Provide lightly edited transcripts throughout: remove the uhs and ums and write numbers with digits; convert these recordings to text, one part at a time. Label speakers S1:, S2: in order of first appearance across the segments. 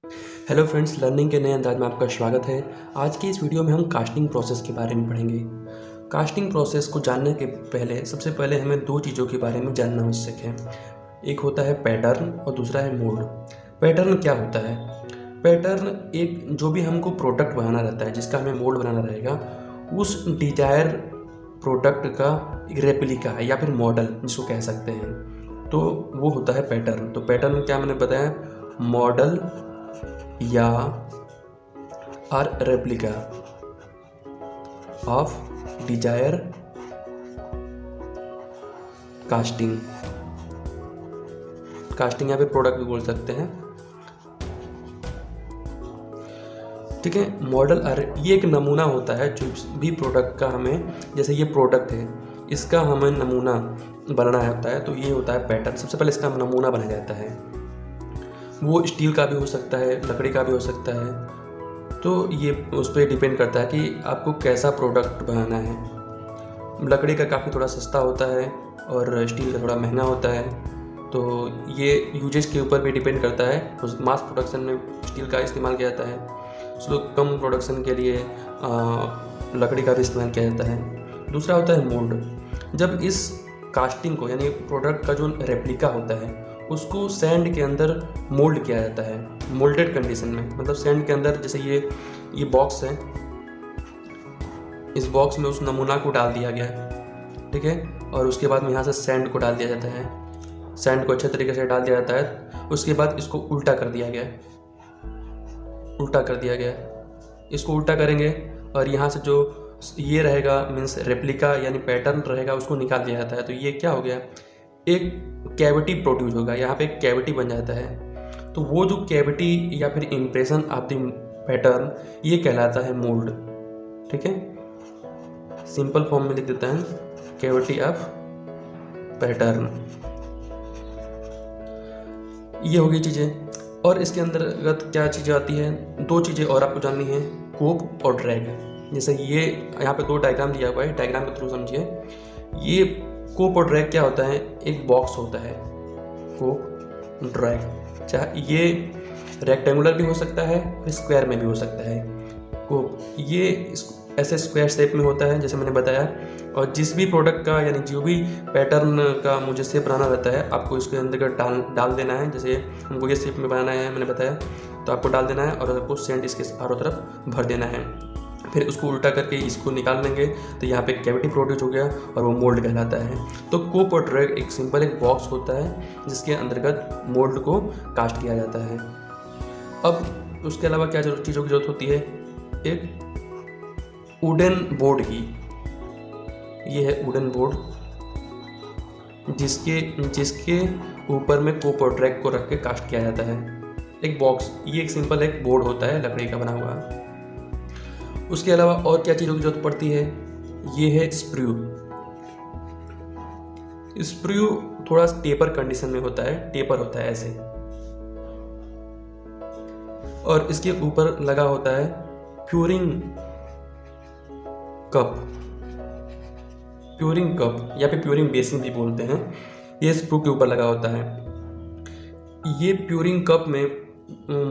S1: Hello friends, learning के नए अंदाज में आपका स्वागत है। आज की इस वीडियो में हम कास्टिंग प्रोसेस के बारे में पढ़ेंगे। कास्टिंग प्रोसेस को जानने के पहले सबसे पहले हमें दो चीज़ों के बारे में जानना आवश्यक है। एक होता है पैटर्न और दूसरा है मोल्ड। पैटर्न क्या होता है? पैटर्न एक जो भी हमको प्रोडक्ट बनाना रहता है, जिसका हमें मोल्ड बनाना रहेगा, उस डिजायर प्रोडक्ट का एक रेप्लिका या फिर मॉडल जिसको कह सकते हैं, तो वो होता है पैटर्न। तो पैटर्न क्या मैंने बताया, मॉडल या or replica of desire casting या फिर प्रोडक्ट भी बोल सकते हैं। ठीक है, मॉडल ये एक नमूना होता है जो भी प्रोडक्ट का हमें, जैसे ये प्रोडक्ट है, इसका हमें नमूना बनाना होता है, तो ये होता है पैटर्न। सबसे पहले इसका नमूना बनाया जाता है। वो स्टील का भी हो सकता है, लकड़ी का भी हो सकता है, तो ये उस पर डिपेंड करता है कि आपको कैसा प्रोडक्ट बनाना है। लकड़ी का काफ़ी थोड़ा सस्ता होता है और स्टील का थोड़ा महंगा होता है, तो ये यूजेस के ऊपर भी डिपेंड करता है। उस मास प्रोडक्शन में स्टील का इस्तेमाल किया जाता है, उसको कम प्रोडक्शन के लिए लकड़ी का भी इस्तेमाल किया जाता है। दूसरा होता है मोल्ड। जब इस कास्टिंग को, यानी प्रोडक्ट का जो रेप्लिका होता है, उसको सैंड के अंदर मोल्ड किया जाता है, मोल्डेड कंडीशन में। मतलब सैंड के अंदर, जैसे ये बॉक्स है, इस बॉक्स में उस नमूना को डाल दिया गया है, ठीक है, और उसके बाद में यहाँ से सैंड को डाल दिया जाता है। सैंड को अच्छे तरीके से डाल दिया जाता है। उसके बाद इसको उल्टा कर दिया गया, इसको उल्टा करेंगे और यहाँ से जो ये रहेगा, मीन्स रेप्लिका यानी पैटर्न रहेगा, उसको निकाल दिया जाता है। तो ये क्या हो गया, एक कैविटी प्रोड्यूस होगा, यहाँ पे एक कैविटी बन जाता है। तो वो जो कैविटी या फिर इम्प्रेशन ऑफ द पैटर्न, ये कहलाता है मोल्ड। ठीक है, सिंपल फॉर्म में लिख देता है, कैविटी ऑफ पैटर्न। ये हो गई चीज़ें। और इसके अंतर्गत क्या चीज़ें आती है, दो चीज़ें और आपको जाननी है, कोप और ड्रैग। जैसे ये यहाँ पे दो डायग्राम दिया हुआ है, डायग्राम के थ्रू समझिए। ये कोप और ड्रैग क्या होता है, एक बॉक्स होता है, कोप ड्रैग। चाहे ये रेक्टेंगुलर भी हो सकता है और स्क्वायर में भी हो सकता है। कोप ये ऐसे स्क्वायर शेप में होता है, जैसे मैंने बताया। और जिस भी प्रोडक्ट का, यानी जो भी पैटर्न का मुझे शेप बनाना रहता है, आपको इसके अंदर डाल देना है। जैसे हमको ये शेप में बनाना है, मैंने बताया, तो आपको डाल देना है और आपको सेंट इसके चारों तरफ भर देना है। फिर उसको उल्टा करके इसको निकाल लेंगे, तो यहाँ पे कैविटी प्रोड्यूस हो गया और वो मोल्ड कहलाता है। तो कोप और ड्रैग एक सिंपल एक बॉक्स होता है, जिसके अंतर्गत मोल्ड को कास्ट किया जाता है। अब उसके अलावा क्या चीज़ों की जरूरत होती है, एक वुडन बोर्ड की। ये है वुडन बोर्ड, जिसके ऊपर में कोप और ड्रैग को रख के कास्ट किया जाता है। एक बॉक्स, ये एक सिंपल एक बोर्ड होता है लकड़ी का बना हुआ। उसके अलावा और क्या चीज़ों की जरूरत पड़ती है, ये है स्प्रू। स्प्रू थोड़ा टेपर कंडीशन में होता है, टेपर होता है ऐसे, और इसके ऊपर लगा होता है प्यूरिंग कप या फिर प्यूरिंग बेसिन भी बोलते हैं। ये स्प्रू के ऊपर लगा होता है। ये प्यूरिंग कप में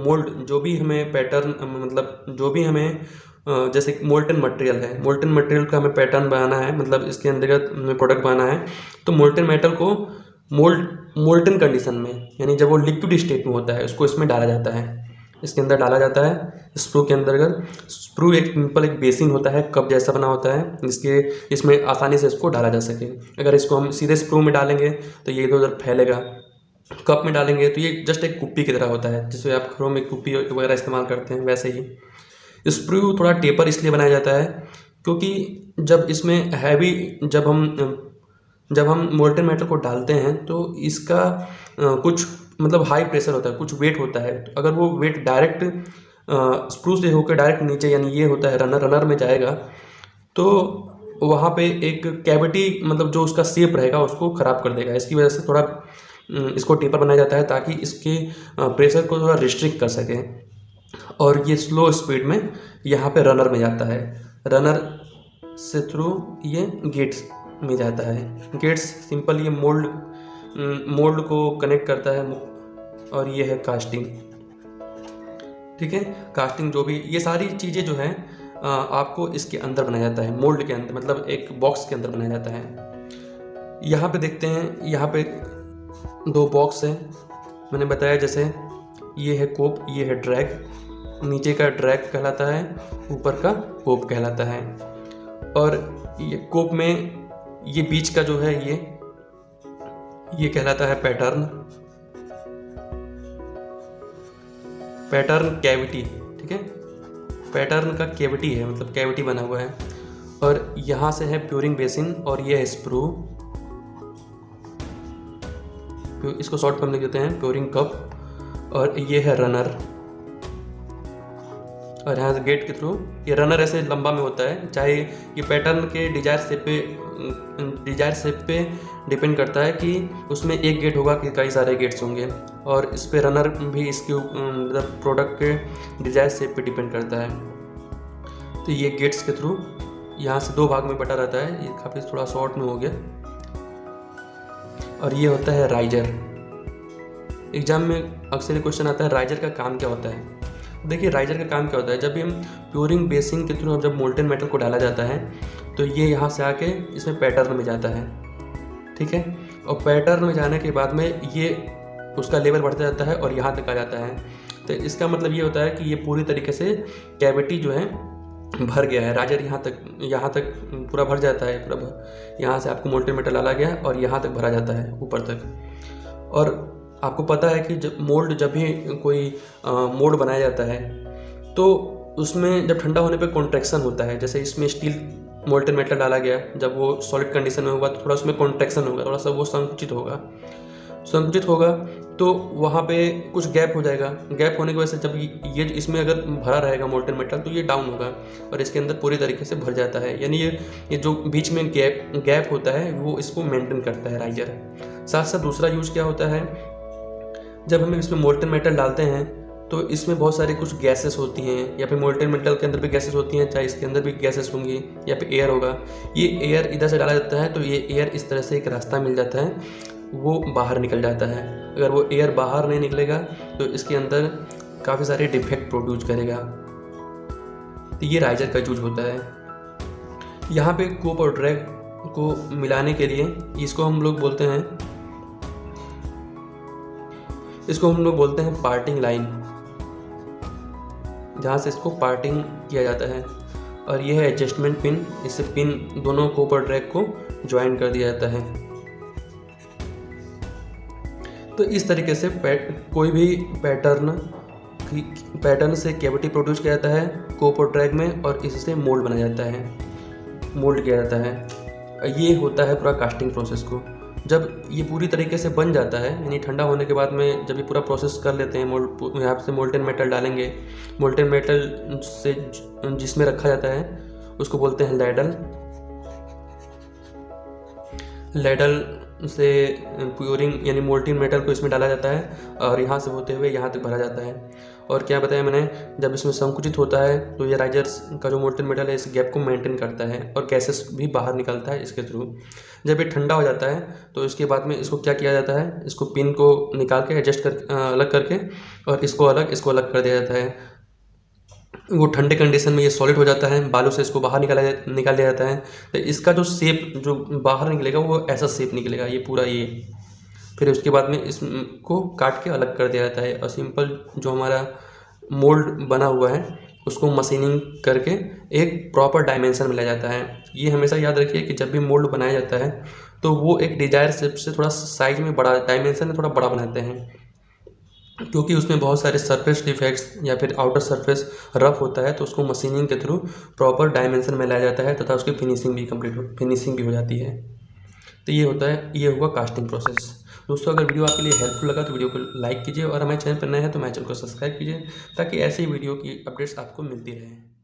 S1: मोल्ड, जो भी हमें पैटर्न, मतलब जो भी हमें, जैसे मोल्टन मटेरियल है, मोल्टन मटेरियल का हमें पैटर्न बनाना है, मतलब इसके अंतर्गत हमें प्रोडक्ट बनाना है, तो मोल्टन मेटल को मोल्टन कंडीशन में, यानी जब वो लिक्विड स्टेट में होता है, उसको इसमें डाला जाता है, इसके अंदर डाला जाता है स्प्रू के अंतर्गत। स्प्रू एक सिंपल एक बेसिन होता है, कप जैसा बना होता है, इसमें आसानी से इसको डाला जा सके। अगर इसको हम सीधे स्प्रू में डालेंगे तो ये इधर उधर फैलेगा। कप में डालेंगे तो ये जस्ट एक कुप्पी की तरह होता है, जिससे आप घरों में कुप्पी वगैरह इस्तेमाल करते हैं, वैसे ही स्प्रू थोड़ा टेपर इसलिए बनाया जाता है क्योंकि जब इसमें हैवी, जब हम मोल्टन मेटल को डालते हैं, तो इसका कुछ मतलब हाई प्रेशर होता है, कुछ वेट होता है। तो अगर वो वेट डायरेक्ट स्प्रू से होकर डायरेक्ट नीचे, यानी ये होता है रनर में जाएगा, तो वहाँ पे एक कैविटी, मतलब जो उसका शेप रहेगा, उसको ख़राब कर देगा। इसकी वजह से थोड़ा इसको टेपर बनाया जाता है, ताकि इसके प्रेशर को थोड़ा रिस्ट्रिक्ट कर सके। और ये स्लो स्पीड में यहाँ पे रनर में जाता है, रनर से थ्रू ये गेट्स में जाता है। गेट्स सिंपल ये मोल्ड को कनेक्ट करता है, और ये है कास्टिंग। ठीक है। कास्टिंग जो भी ये सारी चीज़ें जो है आपको इसके अंदर बनाया जाता है, मोल्ड के अंदर, मतलब एक बॉक्स के अंदर बनाया जाता है। यहाँ पे देखते हैं, यहाँ पे 2 बॉक्स हैं, मैंने बताया जैसे ये है कोप, ये है ड्रैग। नीचे का ड्रैग कहलाता है, ऊपर का कोप कहलाता है। और ये कोप में ये बीच का जो है ये कहलाता है पैटर्न, पैटर्न कैविटी। ठीक है, पैटर्न का कैविटी है, मतलब कैविटी बना हुआ है। और यहाँ से है प्योरिंग बेसिन और ये है स्प्रू, इसको शॉर्ट फॉर्म लिख देते हैं प्योरिंग कप। और ये है रनर, और यहाँ से गेट के थ्रू ये रनर ऐसे लंबा में होता है, चाहे ये पैटर्न के डिजायर शेप पे डिपेंड करता है कि उसमें एक गेट होगा कि कई सारे गेट्स होंगे। और इस पे रनर भी इसके मतलब प्रोडक्ट के डिजायर शेप पे डिपेंड करता है। तो ये गेट्स के थ्रू यहाँ से 2 भाग में बटा रहता है, ये काफ़ी थोड़ा शॉर्ट में हो गया। और ये होता है राइजर। एग्जाम में अक्सर क्वेश्चन आता है राइजर का काम क्या होता है। देखिए राइजर का काम क्या होता है, जब भी हम प्योरिंग बेसिन के थ्रू जब मोल्टेन मेटल को डाला जाता है तो ये यहाँ से आके इसमें पैटर्न में जाता है। ठीक है, और पैटर्न में जाने के बाद में ये उसका लेवल बढ़ता जाता है और यहाँ तक आ जाता है। तो इसका मतलब ये होता है कि ये पूरी तरीके से कैविटी जो है भर गया है। राइजर यहाँ तक पूरा भर जाता है, पूरा यहाँ से आपको मोल्टेन मेटल डाला गया और यहाँ तक भरा जाता है ऊपर तक। और आपको पता है कि जब भी कोई मोल्ड बनाया जाता है तो उसमें जब ठंडा होने पे कॉन्ट्रैक्शन होता है। जैसे इसमें स्टील मोल्टेन मेटल डाला गया, जब वो सॉलिड कंडीशन में होगा तो थोड़ा उसमें कॉन्ट्रैक्शन होगा, थोड़ा सा वो संकुचित होगा तो वहाँ पे कुछ गैप हो जाएगा। गैप होने की वजह से जब ये इसमें अगर भरा रहेगा मोल्टेन मेटल तो ये डाउन होगा और इसके अंदर पूरी तरीके से भर जाता है। यानी ये जो बीच में गैप होता है वो इसको मेंटेन करता है राइजर। साथ साथ दूसरा यूज क्या होता है, जब हम इसमें मोल्टेन मेटल डालते हैं तो इसमें बहुत सारी कुछ गैसेस होती हैं, या फिर मोल्टेन मेटल के अंदर भी गैसेस होती हैं, चाहे इसके अंदर भी गैसेस होंगी या फिर एयर होगा। ये एयर इधर से डाला जाता है तो ये एयर इस तरह से एक रास्ता मिल जाता है, वो बाहर निकल जाता है। अगर वो एयर बाहर नहीं निकलेगा तो इसके अंदर काफ़ी सारे डिफेक्ट प्रोड्यूस करेगा। तो ये राइजर का यूज होता है। यहाँ पे कोप और ड्रैग को मिलाने के लिए इसको हम लोग बोलते हैं पार्टिंग लाइन, जहाँ से इसको पार्टिंग किया जाता है। और ये है एडजस्टमेंट पिन, इससे पिन दोनों कोप और ड्रैग को ज्वाइन कर दिया जाता है। तो इस तरीके से कोई भी पैटर्न से कैविटी प्रोड्यूस किया जाता है कोप और ड्रैग में, और इससे मोल्ड बनाया जाता है, मोल्ड किया जाता है। ये होता है पूरा कास्टिंग प्रोसेस को। जब ये पूरी तरीके से बन जाता है, यानी ठंडा होने के बाद में जब ये पूरा प्रोसेस कर लेते हैं, यहाँ से मोल्टेन मेटल डालेंगे, मोल्टेन मेटल से जिसमें रखा जाता है उसको बोलते हैं लैडल। लैडल से प्योरिंग यानी मोल्टेन मेटल को इसमें डाला जाता है और यहाँ से होते हुए यहाँ तक भरा जाता है। और क्या बताया मैंने, जब इसमें संकुचित होता है तो ये राइजर्स का जो मोल्टेन मेटल है इस गैप को मेंटेन करता है और गैसेस भी बाहर निकलता है इसके थ्रू। जब ये ठंडा हो जाता है तो इसके बाद में इसको क्या किया जाता है, इसको पिन को निकाल के एडजस्ट कर अलग करके और इसको अलग कर दिया जाता है। वो ठंडे कंडीशन में ये सॉलिड हो जाता है, बालू से इसको बाहर निकाल दिया जाता है। तो इसका जो शेप जो बाहर निकलेगा वो ऐसा शेप निकलेगा, ये पूरा ये। फिर उसके बाद में इसको काट के अलग कर दिया जाता है और सिंपल जो हमारा मोल्ड बना हुआ है उसको मशीनिंग करके एक प्रॉपर डायमेंशन में लाया जाता है। ये हमेशा याद रखिए कि जब भी मोल्ड बनाया जाता है तो वो एक डिजायर शेप से थोड़ा साइज में बड़ा, डायमेंशन में थोड़ा बड़ा बनाते हैं, क्योंकि उसमें बहुत सारे सरफेस डिफेक्ट्स या फिर आउटर सरफेस रफ होता है, तो उसको मशीनिंग के थ्रू प्रॉपर डायमेंशन में लाया जाता है तथा उसकी फिनिशिंग भी हो जाती है। तो ये होगा कास्टिंग प्रोसेस। दोस्तों अगर वीडियो आपके लिए हेल्पफुल लगा तो वीडियो को लाइक कीजिए और हमारे चैनल पर नए हैं तो हमारे चैनल को सब्सक्राइब कीजिए ताकि ऐसे ही वीडियो की अपडेट्स आपको मिलती रहें।